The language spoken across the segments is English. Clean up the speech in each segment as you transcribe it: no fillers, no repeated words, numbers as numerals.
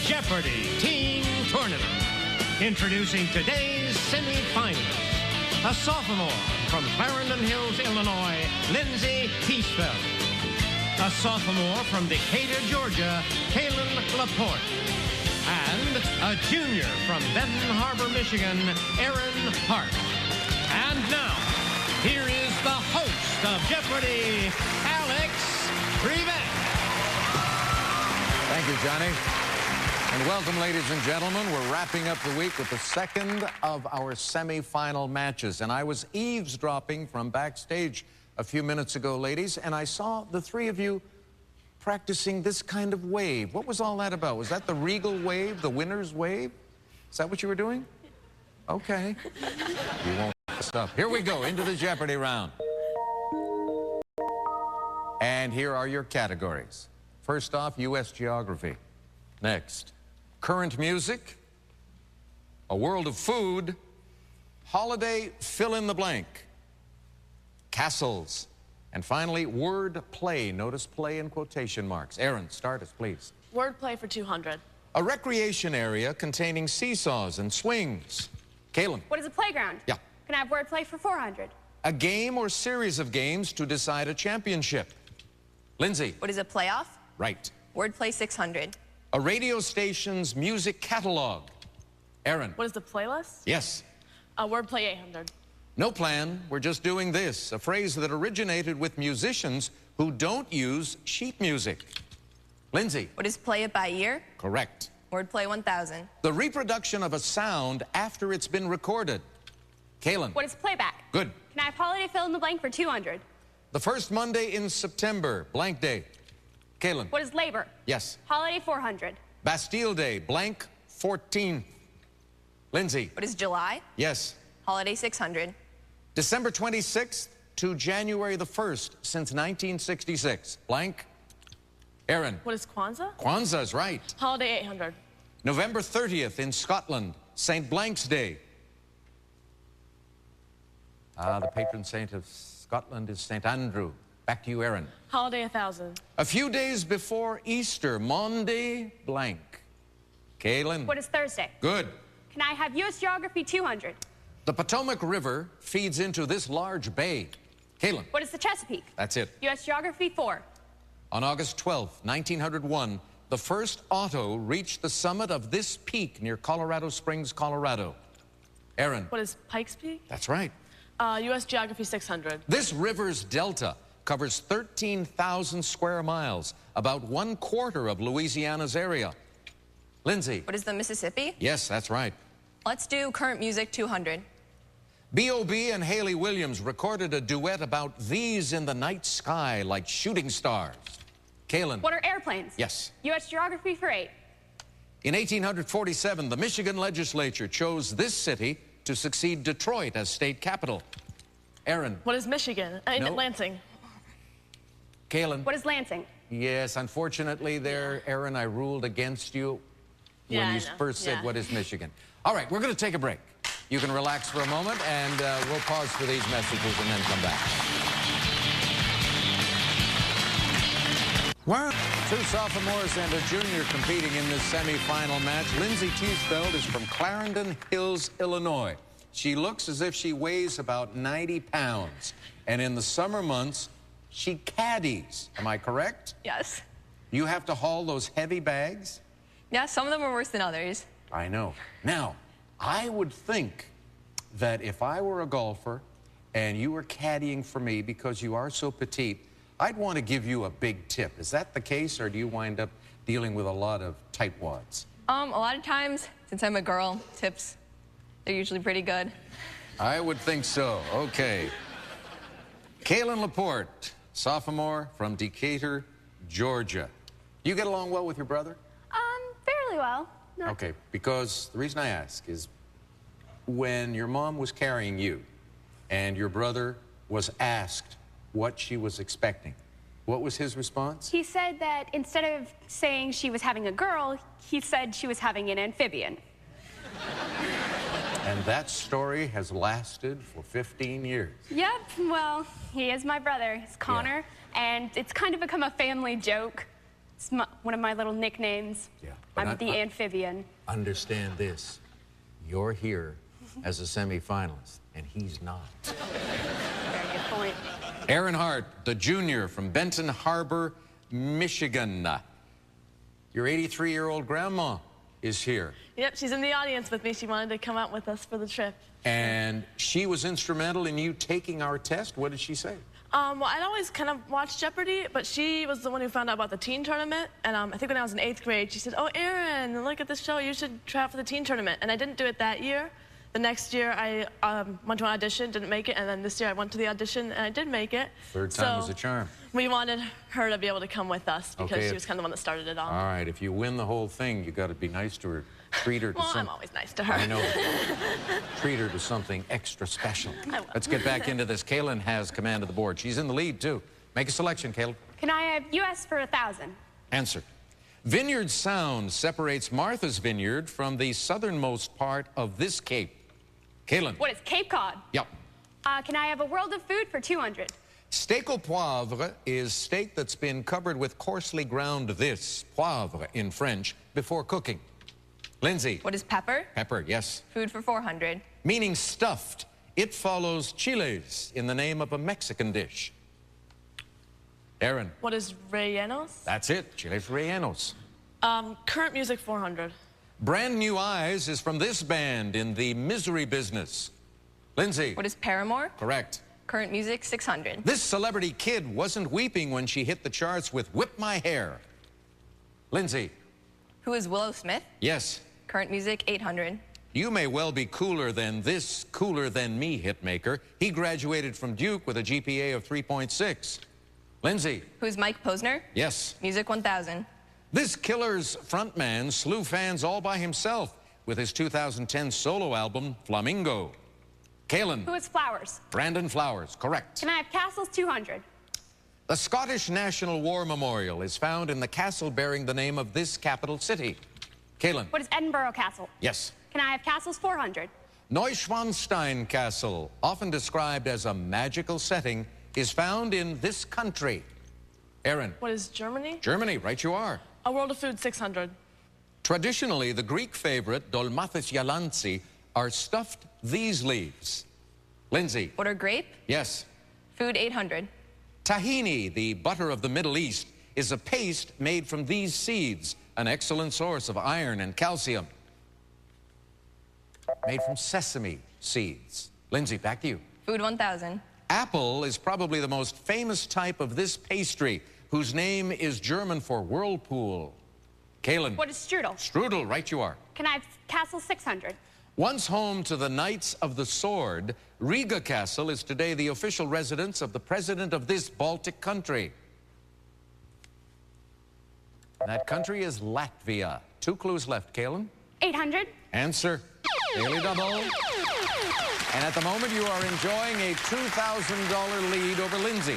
Jeopardy Teen Tournament. Introducing today's semifinalist. A sophomore from Clarendon Hills, Illinois, Lindsay Peacefeld. A sophomore from Decatur, Georgia, Kaylin Laporte. And a junior from Benton Harbor, Michigan, Aaron Hart. And now, here is the host of Jeopardy, Alex Trebek. Thank you, Johnny. And welcome, ladies and gentlemen. We're wrapping up the week with the second of our semifinal matches. And I was eavesdropping from backstage a few minutes ago, ladies, and I saw the three of you practicing this kind of wave. What was all that about? Was that the regal wave, the winner's wave? Is that what you were doing? Okay. You won't stop. Here we go, into the Jeopardy round. And here are your categories. First off, U.S. geography. Next, current music, a world of food, holiday fill in the blank, castles, and finally, word play. Notice play in quotation marks. Aaron, start us, please. Word play for 200. A recreation area containing seesaws and swings. Kaylin. What is a playground? Yeah. Can I have word play for 400? A game or series of games to decide a championship. Lindsay. What is a playoff? Right. Wordplay 600. A radio station's music catalog. Aaron. What is the playlist? Yes. Wordplay 800. No plan. We're just doing this. A phrase that originated with musicians who don't use sheet music. Lindsay. What is play it by ear? Correct. Wordplay 1000. The reproduction of a sound after it's been recorded. Kaylin. What is playback? Good. Can I have holiday fill in the blank for 200? The first Monday in September, blank day. Kaylin. What is labor? Yes. Holiday 400. Bastille Day, blank 14th. Lindsay. What is July? Yes. Holiday 600. December 26th to January the 1st since 1966, blank. Aaron. What is Kwanzaa? Kwanzaa's right. Holiday 800. November 30th in Scotland, St. Blank's Day. The patron saint of Scotland is St. Andrew. Back to you, Aaron. Holiday 1000. A few days before Easter, Monday blank. Kaylin. What is Thursday? Good. Can I have U.S. geography 200? The Potomac River feeds into this large bay. Kaylin. What is the Chesapeake? That's it. U.S. geography 4. On August 12, 1901, the first auto reached the summit of this peak near Colorado Springs, Colorado. Aaron. What is Pikes Peak? That's right. U.S. geography 600. This river's delta covers 13,000 square miles, about 1/4 of Louisiana's area. Lindsay. What is the Mississippi? Yes, that's right. Let's do current music 200. B.O.B. and Haley Williams recorded a duet about these in the night sky like shooting stars. Kaylin. What are airplanes? Yes. U.S. geography for 8. In 1847, the Michigan legislature chose this city to succeed Detroit as state capital. Aaron. What is Michigan? No. Lansing. Kaylin. What is Lansing? Yes, unfortunately there, Aaron, I ruled against you when Yeah, you I know. first said, Yeah. what is Michigan? All right, we're going to take a break. You can relax for a moment, and we'll pause for these messages and then come back. Wow. Two sophomores and a junior competing in this semifinal match. Lindsay Peacefeld is from Clarendon Hills, Illinois. She looks as if she weighs about 90 pounds. And in the summer months, she caddies. Am I correct? Yes. You have to haul those heavy bags? Yeah, some of them are worse than others. I know. Now, I would think that if I were a golfer and you were caddying for me because you are so petite, I'd want to give you a big tip. Is that the case, or do you wind up dealing with a lot of tightwads? A lot of times, since I'm a girl, tips, they're usually pretty good. I would think so. Okay. Kaylin Laporte, sophomore from Decatur, Georgia. You get along well with your brother? Fairly well. Not Okay, because the reason I ask is when your mom was carrying you and your brother was asked what she was expecting, what was his response? He said that instead of saying she was having a girl, he said she was having an amphibian. And that story has lasted for 15 years. Yep, well, he is my brother. He's Connor, and it's kind of become a family joke. It's one of my little nicknames. Yeah. I'm the amphibian. Understand this. You're here as a semifinalist, and he's not. Very good point. Aaron Hart, the junior from Benton Harbor, Michigan. Your 83-year-old grandma is here. Yep, she's in the audience with me. She wanted to come out with us for the trip. And she was instrumental in you taking our test. What did she say? Well, I'd always kind of watched Jeopardy, but she was the one who found out about the teen tournament. And I think when I was in 8th grade, she said, "Oh, Aaron, look at this show. You should try out for the teen tournament." And I didn't do it that year. The next year, I went to an audition, didn't make it. And then this year, I went to the audition, and I did make it. Third time was a charm. We wanted her to be able to come with us because Okay, she was kind of the one that started it all. All right, if you win the whole thing, you got to be nice to her. Treat her to Well, something. I'm always nice to her. I know. Treat her to something extra special. I will. Let's get back into this. Kaylin has command of the board. She's in the lead, too. Make a selection, Kaylin. Can I have US for 1,000? Answer. Vineyard Sound separates Martha's Vineyard from the southernmost part of this cape. Kaylin. What is Cape Cod? Yep. Can I have a world of food for 200? Steak au poivre is steak that's been covered with coarsely ground poivre in French, before cooking. Lindsay. What is pepper? Pepper, yes. Food for 400. Meaning stuffed. It follows chiles in the name of a Mexican dish. Aaron. What is rellenos? That's it, chiles rellenos. Current music 400. Brand New Eyes is from this band in the misery business. Lindsay. What is Paramore? Correct. Current music 600. This celebrity kid wasn't weeping when she hit the charts with Whip My Hair. Lindsay. Who is Willow Smith? Yes. Current music 800. You may well be cooler than this cooler than me hitmaker. He graduated from Duke with a GPA of 3.6. Lindsay. Who is Mike Posner? Yes. Music 1000. This Killer's frontman slew fans all by himself with his 2010 solo album, Flamingo. Kaylin. Who is Flowers? Brandon Flowers, correct. Can I have Castles 200? The Scottish National War Memorial is found in the castle bearing the name of this capital city. Kaylin. What is Edinburgh Castle? Yes. Can I have Castles 400? Neuschwanstein Castle, often described as a magical setting, is found in this country. Aaron. What is Germany? Germany, right you are. A world of food 600. Traditionally, the Greek favorite, dolmathis yalansi, are stuffed these leaves. Lindsay. What are grape? Yes. Food 800. Tahini, the butter of the Middle East, is a paste made from these seeds, an excellent source of iron and calcium. Made from sesame seeds. Lindsay, back to you. Food 1000. Apple is probably the most famous type of this pastry, whose name is German for whirlpool. Kaylin. What is Strudel? Strudel, right you are. Can I have Castles 600? Once home to the Knights of the Sword, Riga Castle is today the official residence of the president of this Baltic country. That country is Latvia. 2 clues left, Kaylin. 800? Answer. Daily double. And at the moment, you are enjoying a $2,000 lead over Lindsay.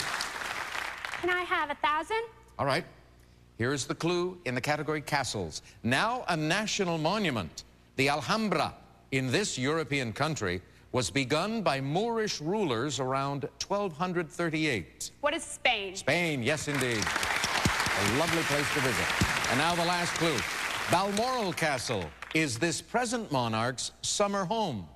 Can I have 1,000? All right. Here's the clue in the category castles. Now a national monument, the Alhambra, in this European country, was begun by Moorish rulers around 1238. What is Spain? Spain, yes indeed. A lovely place to visit. And now the last clue. Balmoral Castle is this present monarch's summer home.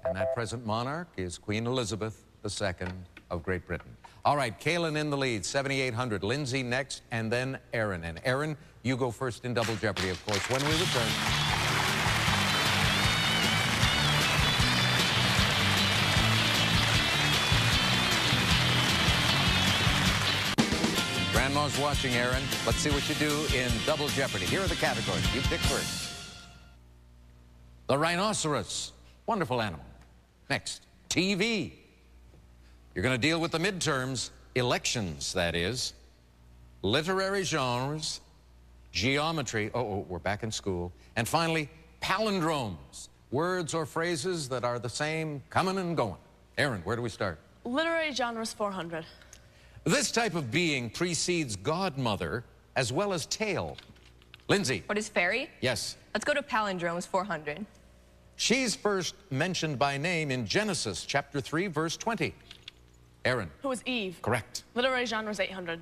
And that present monarch is Queen Elizabeth II of Great Britain. All right, Kaylin in the lead, 7,800. Lindsay next, and then Aaron. And Aaron, you go first in Double Jeopardy, of course, when we return. Grandma's watching, Aaron. Let's see what you do in Double Jeopardy. Here are the categories. You pick first. The rhinoceros. Wonderful animal. Next, TV. You're going to deal with the midterms, elections, that is. Literary genres, geometry. We're back in school. And finally, palindromes. Words or phrases that are the same, coming and going. Aaron, where do we start? Literary genres 400. This type of being precedes godmother as well as tail. Lindsay. What is fairy? Yes. Let's go to palindromes 400. She's first mentioned by name in Genesis chapter 3, verse 20. Aaron. Who is Eve? Correct. Literary genres 800.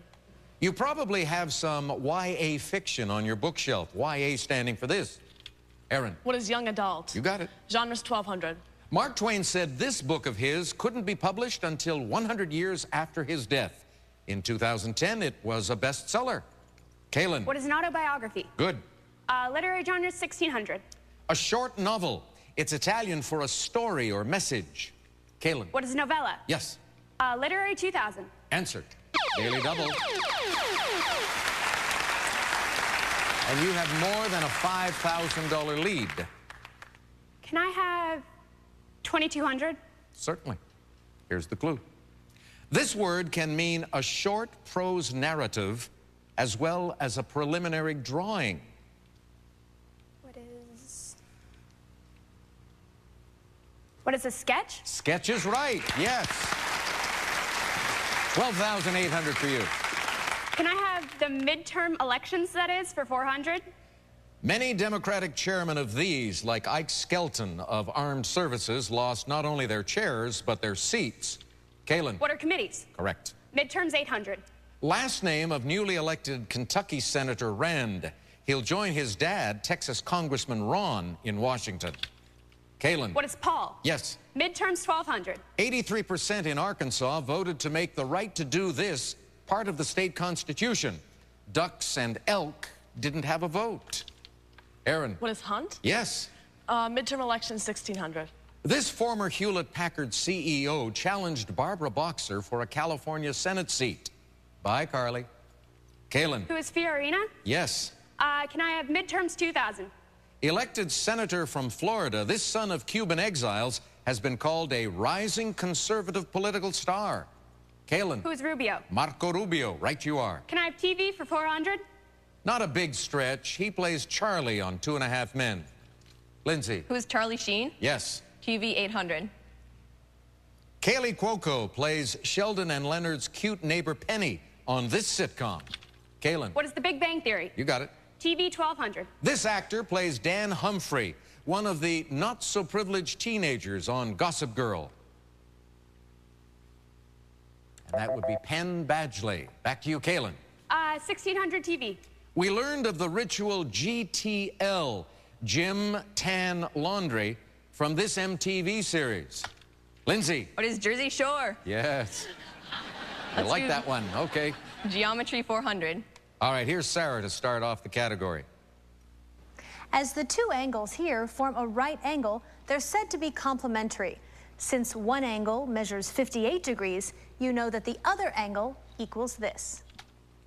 You probably have some YA fiction on your bookshelf. YA standing for this. Aaron. What is young adult? You got it. Genre's 1200. Mark Twain said this book of his couldn't be published until 100 years after his death. In 2010, it was a bestseller. Kaylin. What is an autobiography? Good. Literary genre, 1600. A short novel. It's Italian for a story or message. Kaylin. What is a novella? Yes. Literary, 2000. Answered. Daily double. And you have more than a $5,000 lead. Can I have 2200? Certainly. Here's the clue. This word can mean a short prose narrative as well as a preliminary drawing. What is a sketch? Sketch is right, yes. 12,800 for you. Can I have the midterm elections, that is, for 400? Many Democratic chairmen of these, like Ike Skelton of Armed Services, lost not only their chairs, but their seats. Kaylin. What are committees? Correct. Midterms, 800. Last name of newly elected Kentucky Senator Rand. He'll join his dad, Texas Congressman Ron, in Washington. Kaylin. What is Paul? Yes. Midterms, 1200. 83% in Arkansas voted to make the right to do this part of the state constitution. Ducks and elk didn't have a vote. Aaron. What is hunt? Yes. Midterm election, 1600. This former Hewlett-Packard CEO challenged Barbara Boxer for a California Senate seat. Bye, Carly. Kaylin. Who is Fiorina? Yes. Can I have midterms, 2000? Elected senator from Florida, this son of Cuban exiles has been called a rising conservative political star. Kaylin. Who is Rubio? Marco Rubio, right you are. Can I have TV for 400? Not a big stretch. He plays Charlie on 2.5 Men. Lindsay. Who is Charlie Sheen? Yes. TV 800. Kaylee Cuoco plays Sheldon and Leonard's cute neighbor Penny on this sitcom. Kaylin. What is The Big Bang Theory? You got it. TV 1200. This actor plays Dan Humphrey, one of the not-so-privileged teenagers on Gossip Girl. And that would be Penn Badgley. Back to you, Kaylin. 1600 TV. We learned of the ritual GTL, Gym Tan Laundry, from this MTV series. Lindsay. What is Jersey Shore? Yes. I Let's like do- that one. Okay. Geometry 400. All right, here's Sarah to start off the category. As the two angles here form a right angle, they're said to be complementary. Since one angle measures 58 degrees, you know that the other angle equals this.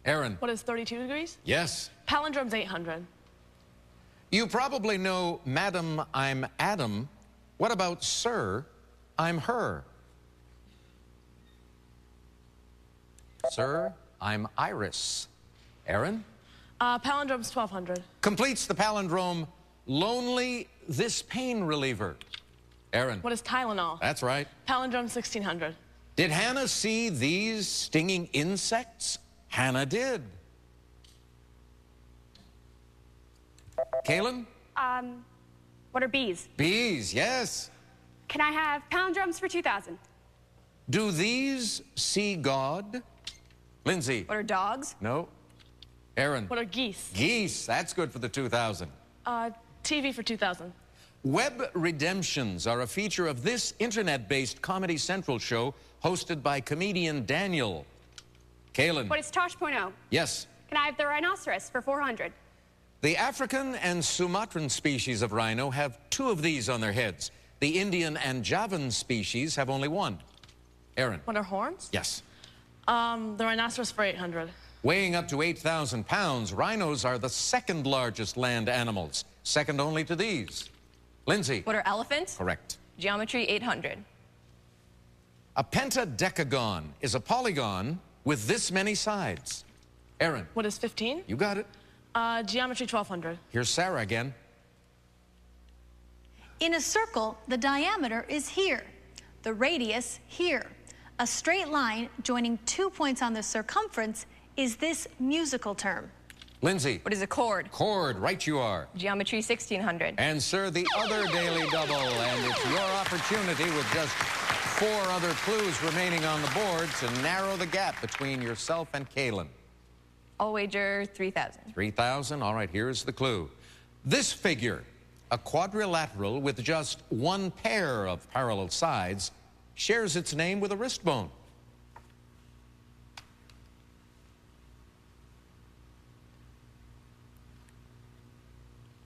Aaron. What is 32 degrees? Yes. Palindrome's 800. You probably know Madam, I'm Adam. What about Sir, I'm her? Sir, I'm Iris. Aaron? Palindrome's 1200. Completes the palindrome, lonely, this pain reliever. Aaron? What is Tylenol? That's right. Palindrome 1600. Did Hannah see these stinging insects? Hannah did. Kaylin? What are bees? Bees, yes. Can I have palindromes for 2000? Do these see God? Lindsay? What are dogs? No. Aaron? What are geese? Geese, that's good for the 2000. TV for 2000. Web redemptions are a feature of this internet-based Comedy Central show hosted by comedian Daniel. Kaylin? What is Tosh.0? Yes. Can I have the rhinoceros for 400? The African and Sumatran species of rhino have 2 of these on their heads. The Indian and Javan species have only 1. Aaron? What are horns? Yes. The rhinoceros for 800. Weighing up to 8,000 pounds, rhinos are the second largest land animals, second only to these. Lindsay? What are elephants? Correct. Geometry 800. A pentadecagon is a polygon with this many sides. Aaron? What is 15? You got it. Geometry 1200. Here's Sarah again. In a circle, the diameter is here, the radius here. A straight line joining 2 points on the circumference is this musical term. Lindsay? What is a chord? Chord, right you are. Geometry 1600. And sir, the other daily double, and it's your opportunity with just 4 other clues remaining on the board to narrow the gap between yourself and Kaylin. I'll wager 3,000. 3,000. All right, here's the clue. This figure, a quadrilateral with just one pair of parallel sides, shares its name with a wrist bone.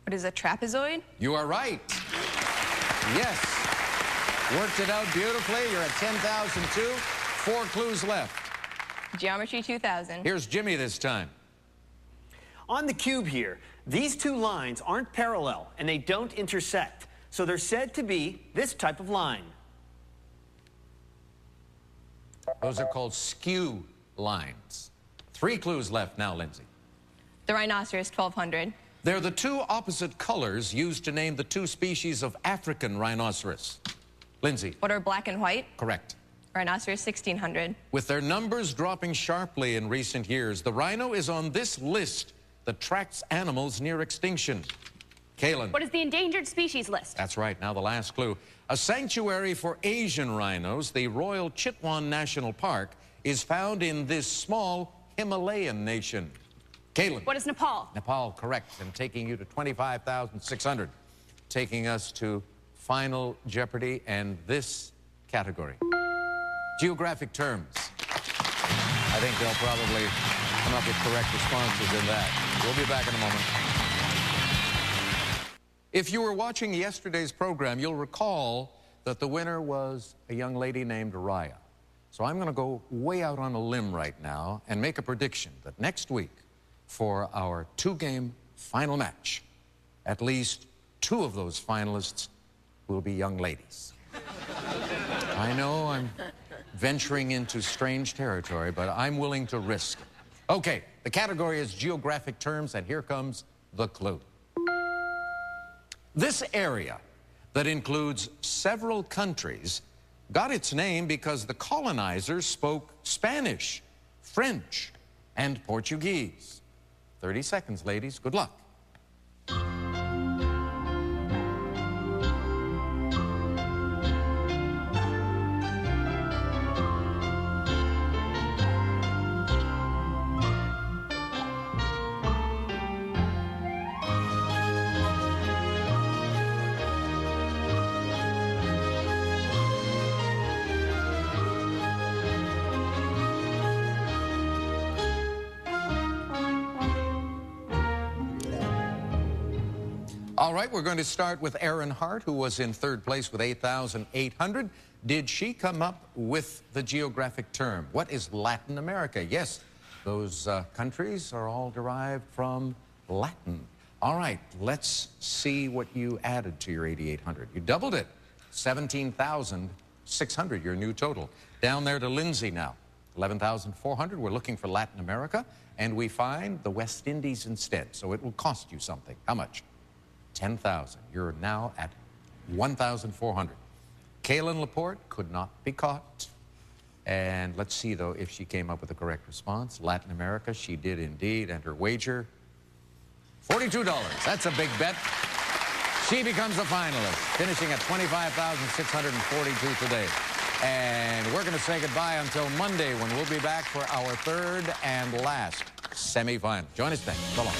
What is a trapezoid? You are right. Yes. Worked it out beautifully. You're at 10,002. 4 clues left. Geometry 2000. Here's Jimmy this time. On the cube here, these two lines aren't parallel and they don't intersect. So they're said to be this type of line. Those are called skew lines. 3 clues left now, Lindsay. The rhinoceros 1200. They're the two opposite colors used to name the 2 species of African rhinoceros. Lindsay. What are black and white? Correct. Rhinoceros 1600. With their numbers dropping sharply in recent years, the rhino is on this list that tracks animals near extinction. Kaylin. What is the endangered species list? That's right. Now the last clue. A sanctuary for Asian rhinos, the Royal Chitwan National Park, is found in this small Himalayan nation. Kaylin. What is Nepal? Nepal, correct. And taking you to 25,600. Taking us to Final Jeopardy and this category. Geographic terms. I think they'll probably come up with correct responses in that. We'll be back in a moment. If you were watching yesterday's program, you'll recall that the winner was a young lady named Raya. So I'm going to go way out on a limb right now and make a prediction that next week, for our 2-game final match, at least 2 of those finalists will be young ladies. I know I'm venturing into strange territory, but I'm willing to risk it. Okay, the category is geographic terms, and here comes the clue. This area that includes several countries got its name because the colonizers spoke Spanish, French, and Portuguese. 30 seconds, ladies. Good luck. All right, we're going to start with Erin Hart, who was in 3rd place with 8,800. Did she come up with the geographic term? What is Latin America? Yes, those countries are all derived from Latin. All right, let's see what you added to your 8,800. You doubled it. 17,600, your new total. Down there to Lindsay now. 11,400. We're looking for Latin America, and we find the West Indies instead. So it will cost you something. How much? 10,000. You're now at 1,400. Kaylin Laporte could not be caught. And let's see, though, if she came up with the correct response. Latin America, she did indeed. And her wager, $42. That's a big bet. She becomes a finalist, finishing at 25,642 today. And we're going to say goodbye until Monday, when we'll be back for our 3rd and last semifinal. Join us then. So long.